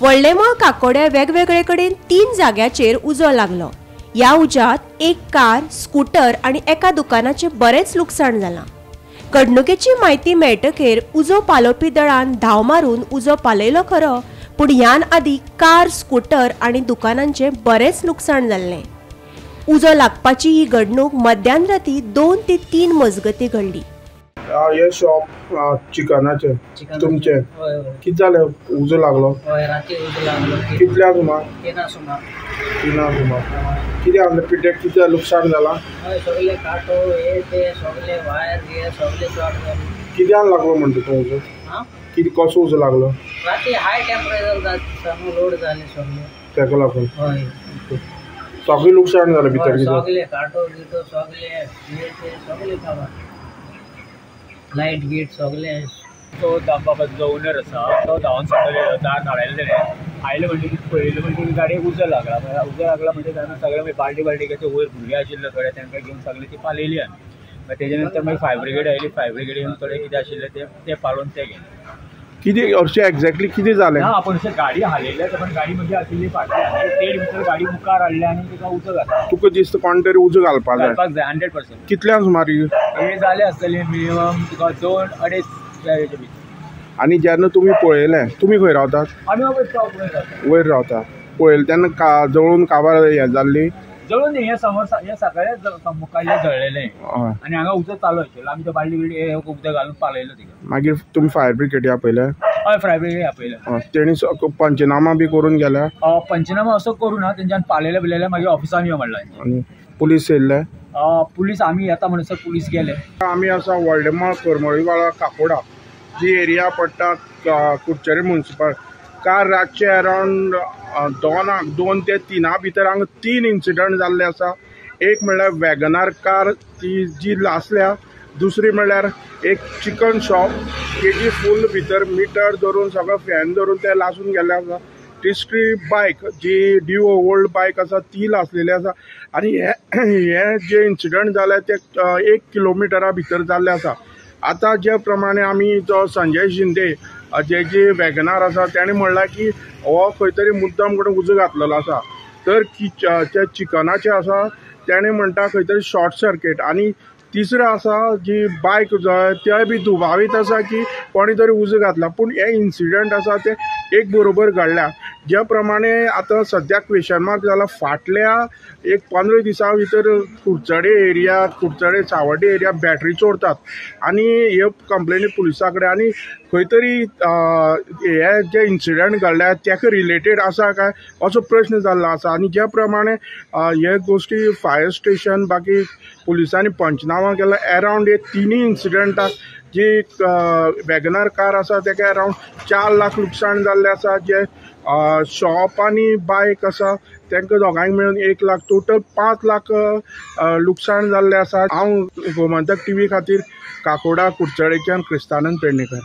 व्हडलेमळ काकोड्या वेगवेगळे कडेन 3 जाग्याचेर उजो लागलो। या उज्यात एक कार, स्कूटर आणि एका दुकानाचे बरेच लुकसाण जालां। घडणुकेची माहिती मेळटकीर उजो पालोवपी दळान धाव मारून उजो पालयलो खरो, पूण ह्यान आदी कार, स्कूटर आणि दुकानांचे बरेच लुकसाण जाल्ले। उजो लागपाची ही घडणूक मध्यान राती 2 ते 3 मजगती घडली। ये शॉप चिकनाचे तुमचे किती झाले उजो लागलो? राती उजो लागलो कितल्या सुमार? 3 सुमार किती आपल्या पिड्याक किती लुकसाण जाला? सगळे काटो हे ते सगळे वायर हे सगळे शॉर्ट झाले। कित्याक लागलो म्हणतो तो उजो? किती कसो उजो लागलो? राती हाय टेम्परेचर जास्त लोड झाले सगळे तेका लागून होय सगळे लुकसाण झालं भितर सगळे काटो गिटो सगळे हे ते सगळे खावा लाईट गेट सगळे तो बाबाचो ओनर आसा तो धांवन सकयल दार काडयले आयले म्हणजे पळयले म्हणजे गाडयेक उजो लागला म्हणजे सगळे बाल्टी कशे वयर भुरगे आशिल्ले थोडे तांकां घेवन सगळे ती पालयली आमी तेजे नंतर मागीर fire brigade oily fire brigade येवन थोडे कितें आशिल्ले ते पालोवन ते गेले। किती अशें एक्झॅक्टली किती जालें? ना आपण अशें गाडी हालयल्या पण गाडी म्हणजे आशिल्ली फाटल्यान 1.5 मीटर गाडी मुखार हाडली आनी तिका उजो घातलो। तुका दिसता कोण तरी उजो घालपाक जाय 100%। कितल्या सुमार हे जाले आसतले मिनिमम तुका 2-2.5 आनी जेन्ना तुमी पळयलें तुमी खंय रावतात? आमी वयर रावता पळयलें तेन्ना जळून काबार हें जाल्ली? जळून हे समोर हे सकाळी मुखार जळलेले आनी हांगा उजो चालू आशिल्लो आमी तो बाल्टी बिल्टी हे उदक घालून पालयलो तिका। मागीर तुमी फायर ब्रिगेडी आपयले? हय फायर ब्रिगेड आपयले। तेणी पंचनामा बी करून गेल्या? पंचनामा असो करू ना तेंच्यान पालयले बिलयले मागीर ऑफिसान यो म्हणला। आनी पुलीस येयल्ले? पुलीस आमी येता म्हणसर पुलीस गेले। आमी आसा व्हडलेमळ करमळीवाळा काकोडा जी एरिया पडटा कुडचडें म्युनिसिपल कार रातचे अरावंड 2 ते 3 भितर हांगा 3 इन्सिडंट जाल्ले आसा। एक म्हणल्यार वॅगनार कार ती जी लासल्या, दुसरी म्हणल्यार एक चिकन शॉप तेजी फूल भितर मिटर धरून सगळो फॅन धरून ते लासून गेल्ले आसा। तिसरी बायक जी ड्यू ओल्ड बायक आसा ती लासलेली आसा आनी हे जे इन्सिडंट जाले ते 1 किलोमिटरा भितर जाल्ले आसा। आता जे प्रमाणे आमी जो संजय शिंदे जे वॅगनार आसा ताणें म्हणलां की हो खंय तरी मुद्दम करून उजो घातलेलो आसा, तर ते चिकनाचे आसा ताणें म्हणटा खंय तरी शॉर्ट सर्किट। आनी तिसरो आसा जी बायक ते बी दुबावीत आसा की कोणी तरी उजो घातला, पूण हे इन्सिडंट आसा ते एक बरोबर घडल्या। ज्या प्रमाणे आतां सद्या क्वेश्चन मार्क जाला फाटल्या 15 दिसां भितर कुडचडे सावड्डे एरिया बॅटरी चोरतात आनी हे कंप्लेनी पुलिसा कडेन आनी खंय तरी हे जे इन्सिडंट घडल्या तेका रिलेटेड आसा काय असो प्रश्न जाल्लो आसा। आनी ज्या प्रमाणे हे गोश्टी फायर स्टेशन बाकी पुलिसांनी पंचनामा केला अरावंड हे 3 इन्सिडंटाक जी वॅगनार कार आसा तेका अरावंड 4 लाख लुकसाण जाल्ले आसा। जे शॉप आनी बायक आसा तांकां दोगांक मेळून 1 लाख टोटल 5 लाख लुकसाण जाल्ले आसा। हांव गोमंतक TV खातीर काकोडा कुडचडेच्यान क्रिस्तानंद पेडणेकर।